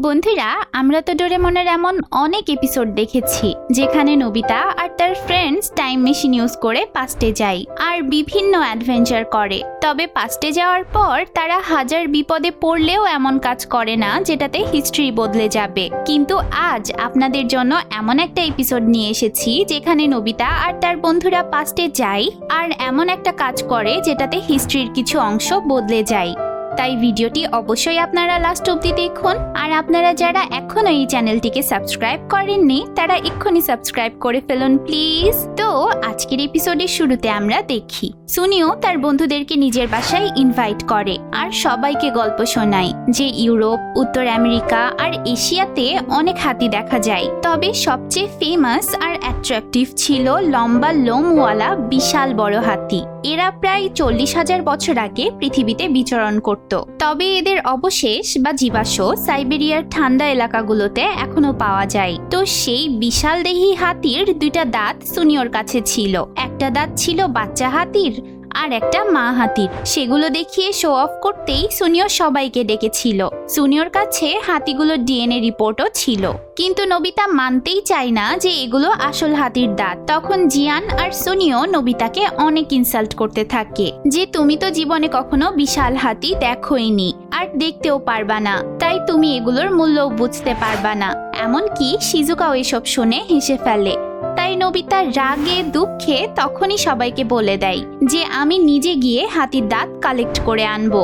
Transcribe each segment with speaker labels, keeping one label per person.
Speaker 1: বন্ধুরা, আমরা তো ডোরেমনের এমন অনেক এপিসোড দেখেছি যেখানে নোবিতা আর তার ফ্রেন্ডস টাইম মেশিন ইউজ করে পাস্টে যায় আর বিভিন্ন অ্যাডভেঞ্চার করে। তবে পাস্টে যাওয়ার পর তারা হাজার বিপদে পড়লেও এমন কাজ করে না যেটাতে হিস্ট্রি বদলে যাবে। কিন্তু আজ আপনাদের জন্য এমন একটা এপিসোড নিয়ে এসেছি যেখানে নোবিতা আর তার বন্ধুরা পাস্টে যায় আর এমন একটা কাজ করে যেটাতে হিস্ট্রির কিছু অংশ বদলে যায়। তাই ভিডিওটি অবশ্যই আপনারা লাস্ট অবধি দেখুন। আর আপনারা যারা এখনো এই চ্যানেলটিকে সাবস্ক্রাইব করেননি তারা এক্ষুনি সাবস্ক্রাইব করে ফেলুন প্লিজ। তো আজকের এপিসোডের শুরুতে আমরা দেখি সুনিও তার বন্ধুদেরকে নিজের বাসায় ইনভাইট করে আর সবাইকে গল্প শোনায় যে ইউরোপ, উত্তর আমেরিকা আর এশিয়াতে অনেক হাতি দেখা যায়। তবে সবচেয়ে ফেমাস আর অ্যাট্রাকটিভ ছিল লম্বা লোমওয়ালা বিশাল বড় হাতি। এরা প্রায় 40,000 বছর আগে পৃথিবীতে বিচরণ করত। তবে এদের অবশেষ বা জীবাশ্ম সাইবেরিয়ার ঠান্ডা এলাকাগুলোতে এখনো পাওয়া যায়। তো সেই বিশাল দেহী হাতির দুইটা দাঁত সুনিওর কাছে ছিল। একটা দাঁত ছিল বাচ্চা হাতির আর একটা মা হাতির। সেগুলো দেখিয়ে শো অফ করতেই সুনিও সবাইকে ডেকেছিল। সুনিওর কাছে হাতিগুলোর ডিএনএ রিপোর্টও ছিল, কিন্তু নোবিতা মানতেই চায় না যে এগুলো আসল হাতির দাঁত। তখন জিয়ান আর সুনিও নোবিতাকে অনেক ইনসাল্ট করতে থাকে যে তুমি তো জীবনে কখনো বিশাল হাতি দেখোইনি আর দেখতেও পারবা না, তাই তুমি এগুলোর মূল্যও বুঝতে পারবা না। এমনকি শিজুকাও এসব শুনে হেসে ফেলে। তাই নোবিতা রাগে দুঃখে তখনই সবাইকে বলে দেয় যে আমি নিজে গিয়ে হাতির দাঁত কালেক্ট করে আনবো।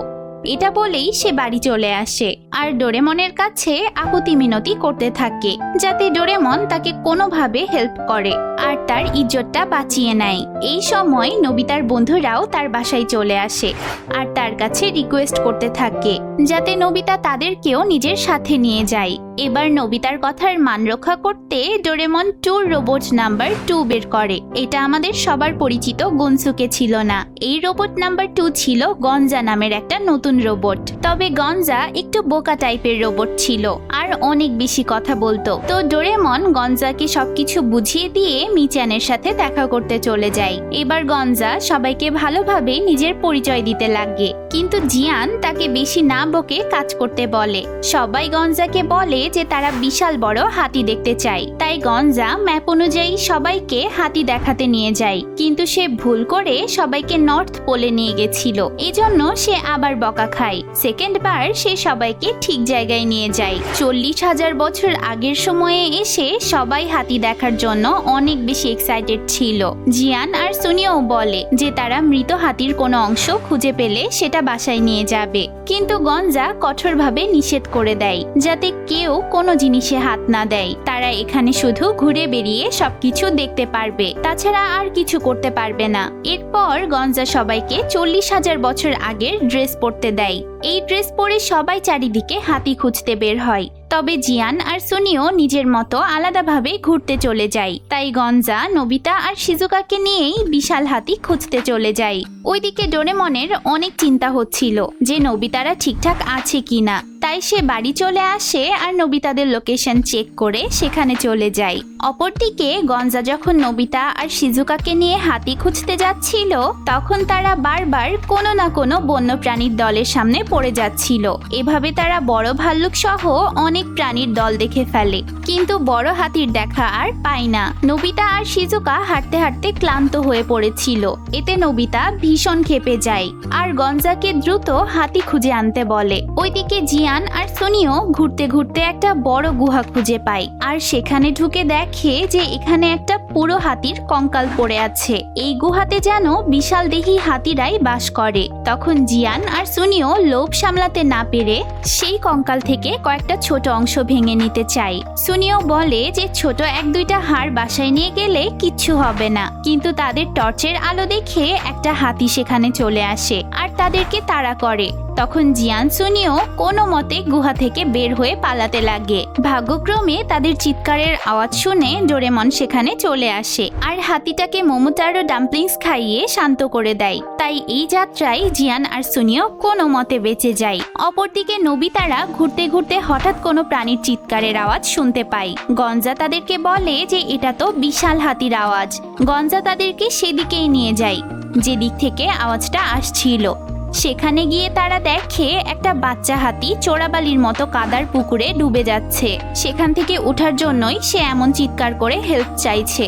Speaker 1: এটা বলেই সে বাড়ি চলে আসে আর ডোরেমনের কাছে আকুতি মিনতি করতে থাকে যাতে ডোরেমন তাকে কোনোভাবে হেল্প করে আর তার ইজ্জতটা বাঁচিয়ে নেয়। এই সময় নোবিতার বন্ধুরাও তার বাসায় চলে আসে আর তার কাছে রিকোয়েস্ট করতে থাকে যাতে নোবিতা তাদেরকেও নিজের সাথে নিয়ে যায়। এবার নোবিতার কথার মান রক্ষা করতে ডোরেমন ট্যুর রোবট নাম্বার 2 বের করে। এটা আমাদের সবার পরিচিত গনসুকে ছিল না। এই রোবট নাম্বার 2 ছিল গঞ্জা নামের একটা নতুন রোবট। তবে গঞ্জা একটু বোকা টাইপের রোবট ছিল আর অনেক বেশি কথা বলতো। তো ডোরেমন গঞ্জাকে সবকিছু বুঝিয়ে দিয়ে মিচানের সাথে দেখা করতে চলে যায়। এবার গঞ্জা সবাইকে ভালোভাবে নিজের পরিচয় দিতে লাগে, কিন্তু জিয়ান তাকে বেশি না বকে কাজ করতে বলে। সবাই গঞ্জাকে বলে যে তারা বিশাল বড় হাতি দেখতে চায়। তাই গঞ্জা ম্যাপ অনুযায়ী সবাইকে হাতি দেখাতে নিয়ে যায়, কিন্তু সে ভুল করে সবাইকে নর্থ পোলে নিয়ে গেছিল। এজন্য সে আবার বকা খায়। সেকেন্ড বার সে সবাইকে ঠিক জায়গায় নিয়ে যায়। 40,000 বছর আগের সময়ে এসে সবাই হাতি দেখার জন্য অনেক বেশি এক্সাইটেড ছিল। জিয়ান আর সুনিও বলে যে তারা মৃত হাতির কোনো অংশ খুঁজে পেলে সেটা বাসায় নিয়ে যাবে, কিন্তু গঞ্জা কঠোরভাবে নিষেধ করে দেয় যাতে কেউ কোনো জিনিসে হাত না দেয়। তারা এখানে শুধু ঘুরে বেরিয়ে সবকিছু দেখতে পারবে, তাছাড়া আর কিছু করতে পারবে না। এরপর গঞ্জা সবাইকে 40,000 বছর আগের ড্রেস পরতে দেয়। এই ড্রেস পরে সবাই চারিদিকে হাতি খুঁজতে বের হয়। তবে জিয়ান আর সুনিও নিজের মতো আলাদাভাবে ঘুরতে চলে যায়। তাই গঞ্জা নোবিতা আর শিজুকাকে নিয়েই বিশাল হাতি খুঁজতে চলে যায়। ওইদিকে ডোরেমনের অনেক চিন্তা হচ্ছিল যে নোবিতারা ঠিকঠাক আছে কিনা। তাই সে বাড়ি চলে আসে আর নোবিতাদের লোকেশন চেক করে সেখানে চলে যায়। অপরদিকে গঞ্জা যখন নোবিতা আর শিজুকাকে নিয়ে হাতি খুঁজতে যাচ্ছিল তখন তারা বারবার কোনো না কোনো বন্যপ্রাণীর দলের সামনে পড়ে যাচ্ছিল। এভাবে তারা বড় ভাল্লুক সহ অনেক প্রাণীর দল দেখে ফেলে, কিন্তু বড় হাতির দেখা আর পায় না। নোবিতা আর শিজুকা হাঁটতে হাঁটতে ক্লান্ত হয়ে পড়েছিল। এতে নোবিতা ভীষণ ক্ষেপে যায় আর গঞ্জাকে দ্রুত হাতি খুঁজে আনতে বলে। ওইদিকে জিয়ান আর সুনিও ঘুরতে ঘুরতে একটা বড় গুহা খুঁজে পায় আর সেখানে ঢুকে দেখে যে এখানে একটা পুরো হাতির কঙ্কাল পড়ে আছে। এই গুহাতে যেন বিশাল দেহী হাতিরাই বাস করে। তখন জিয়ান আর সুনিও লোভ সামলাতে না পেরে সেই কঙ্কাল থেকে কয়েকটা ছোট অংশ ভেঙে নিতে চায়। সুনিও বলে যে ছোট 1-2টা হাড় বাসায় নিয়ে গেলে কিচ্ছু হবে না, কিন্তু তাদের টর্চের আলো দেখে একটা হাতি সেখানে চলে আসে আর তাদেরকে তাড়া করে। তখন জিয়ান সুনিও কোনো মতে গুহা থেকে বের হয়ে পালাতে লাগে। ভাগ্যক্রমে তাদের চিৎকারের আওয়াজ শুনে ডোরেমন সেখানে চলে আসে আর হাতিটাকে মোমোটারো ডাম্পলিংস খাইয়ে শান্ত করে দেয়। তাই এই যাত্রায় জিয়ান আর সুনিও কোনো মতে বেঁচে যায়। অপরদিকে নোবিতারা ঘুরতে ঘুরতে হঠাৎ কোনো প্রাণীর চিৎকারের আওয়াজ শুনতে পায়। গঞ্জা তাদেরকে বলে যে এটা তো বিশাল হাতির আওয়াজ। গঞ্জা তাদেরকে সেদিকেই নিয়ে যায় যেদিক থেকে আওয়াজটা আসছিল। সেখানে গিয়ে তারা দেখে একটা বাচ্চা হাতি চোরাবালির মতো কাদার পুকুরে ডুবে যাচ্ছে। সেখান থেকে ওঠার জন্যই সে এমন চিৎকার করে হেল্প চাইছে।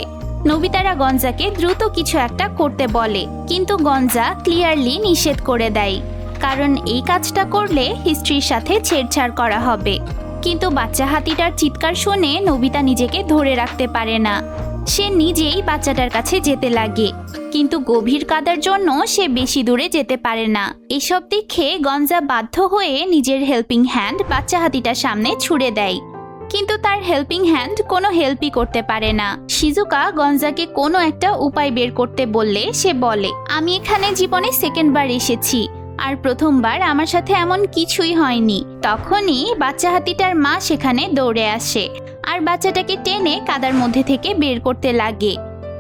Speaker 1: নোবিতারা গঞ্জাকে দ্রুত কিছু একটা করতে বলে, কিন্তু গঞ্জা ক্লিয়ারলি নিষেধ করে দেয়, কারণ এই কাজটা করলে হিস্ট্রির সাথে ছেড়ছাড় করা হবে। কিন্তু বাচ্চা হাতিটার চিৎকার শুনে নোবিতা নিজেকে ধরে রাখতে পারে না। সে নিজেই বাচ্চাটার কাছে যেতে লাগে, কিন্তু গভীর কাদার জন্য সে বেশি দূরে যেতে পারে না। এসব দেখে গঞ্জা বাধ্য হয়ে নিজের হেল্পিং হ্যান্ড বাচ্চা হাতিটার সামনে ছুড়ে দেয়, কিন্তু তার হেল্পিং হ্যান্ড কোনো হেল্পই করতে পারে না। শিজুকা গঞ্জাকে কোনো একটা উপায় বের করতে বললে সে বলে, আমি এখানে জীবনে সেকেন্ডবার এসেছি, আর প্রথমবার আমার সাথে এমন কিছুই হয়নি। তখনই বাচ্চা হাতিটার মা সেখানে দৌড়ে আসে আর বাচ্চাটাকে টেনে কাদার মধ্যে থেকে বের করতে লাগে,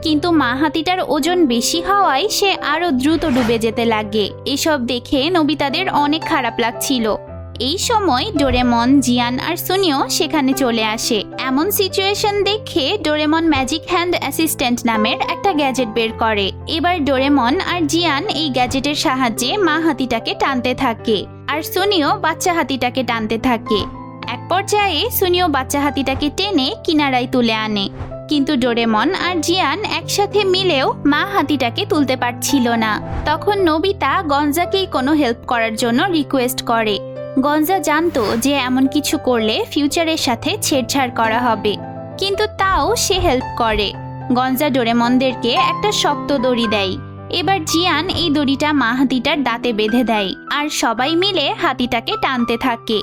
Speaker 1: কিন্তু মা হাতিটার ওজন বেশি হওয়ায় সে আরো দ্রুত ডুবে যেতে লাগে। এসব দেখে নোবিতাদের অনেক খারাপ লাগছিল। এই সময় ডোরেমন, জিয়ান আর সুনিও সেখানে চলে আসে। এমন সিচুয়েশন দেখে ডোরেমন ম্যাজিক হ্যান্ড অ্যাসিস্ট্যান্ট নামের একটা গ্যাজেট বের করে। এবার ডোরেমন আর জিয়ান এই গ্যাজেটের সাহায্যে মা হাতিটাকে টানতে থাকে, আর সুনিও বাচ্চা হাতিটাকে টানতে থাকে। এক পর্যায়ে সুনিও বাচ্চা হাতিটাকে টেনে কিনারায় তুলে আনে, কিন্তু ডোরেমন আর জিয়ান একসাথে মিলেও মা হাতিটাকে তুলতে পারছিল না। তখন নোবিতা গঞ্জাকেই কোনো হেল্প করার জন্য রিকোয়েস্ট করে। গঞ্জা জানতো যে এমন কিছু করলে ফিউচারের সাথে ছেড়ছাড় করা হবে, কিন্তু তাও সে হেল্প করে। গঞ্জা ডোরেমনদেরকে একটা শক্ত দড়ি দেয়। এবার জিয়ান এই দড়িটা মা হাতিটার দাঁতে বেঁধে দেয়, আর সবাই মিলে হাতিটাকে টানতে থাকে।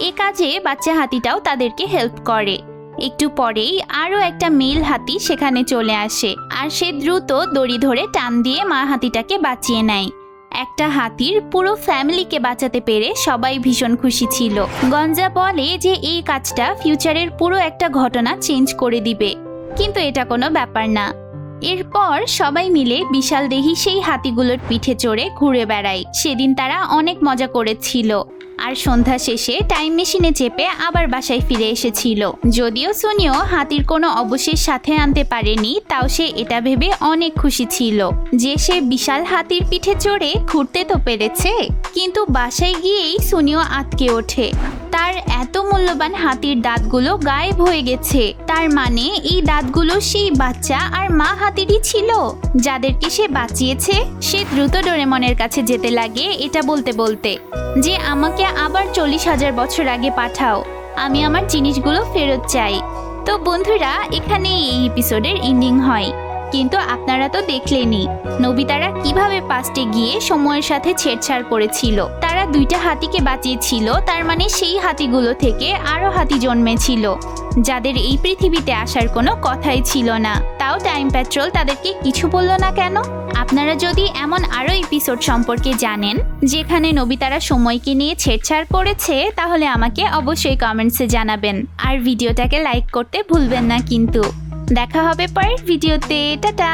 Speaker 1: এ কাজে বাচ্চা হাতিটাও তাদেরকে হেল্প করে। একটু পরেই আরও একটা মেল হাতি সেখানে চলে আসে, আর সে দ্রুত দড়ি ধরে টান দিয়ে মা হাতিটাকে বাঁচিয়ে নেয়। একটা হাতির পুরো ফ্যামিলিকে বাঁচাতে পেরে সবাই ভীষণ খুশি ছিল। গঞ্জা বলে যে এই কাজটা ফিউচারের পুরো একটা ঘটনা চেঞ্জ করে দিবে, কিন্তু এটা কোনো ব্যাপার না। এরপর সবাই মিলে বিশাল দেহি সেই হাতিগুলোর পিঠে চড়ে ঘুরে বেড়ায়। সেদিন তারা অনেক মজা করেছিল, আর সন্ধ্যা শেষে টাইম মেশিনে চেপে আবার বাসায় ফিরে এসেছিল। যদিও সুনিও হাতির কোনো অবশেষ সাথে আনতে পারেনি, তাও সে এটা ভেবে অনেক খুশি ছিল যে সে বিশাল হাতির পিঠে চড়ে ঘুরতে তো পেরেছে। কিন্তু বাসায় গিয়েই সুনিও আটকে ওঠে। তার এত মূল্যবান হাতির দাঁতগুলো গায়েব হয়ে গেছে। তার মানে এই দাঁতগুলো সেই বাচ্চা আর মা হাতিরই ছিল যাদেরকে সে বাঁচিয়েছে। সে দ্রুত ডোরেমনের কাছে যেতে লাগে এটা বলতে বলতে যে আমাকে আবার 40,000 বছর আগে পাঠাও, আমি আমার জিনিসগুলো ফেরত চাই। তো বন্ধুরা, এখানে এই এপিসোডের এন্ডিং হয়, কিন্তু আপনারা তো দেখলেনই নোবিতারা কিভাবে পাস্টে গিয়ে সময়ের সাথে ছেড়ছাড় করেছিল। তারা দুইটা হাতিকে বাঁচিয়েছিল, তার মানে সেই হাতিগুলো থেকে আরো হাতি জন্মেছিল যাদের এই পৃথিবীতে আসার কোনো কথাই ছিল না। তাও টাইম পেট্রোল তাদেরকে কিছু বলল না কেন? আপনারা যদি এমন আরো এপিসোড সম্পর্কে জানেন যেখানে নোবিতারা সময়কে নিয়ে ছেড়ছাড় করেছে, তাহলে আমাকে অবশ্যই কমেন্টসে জানাবেন। আর ভিডিওটাকে লাইক করতে ভুলবেন না কিন্তু। দেখা হবে পরের ভিডিওতে। টাটা।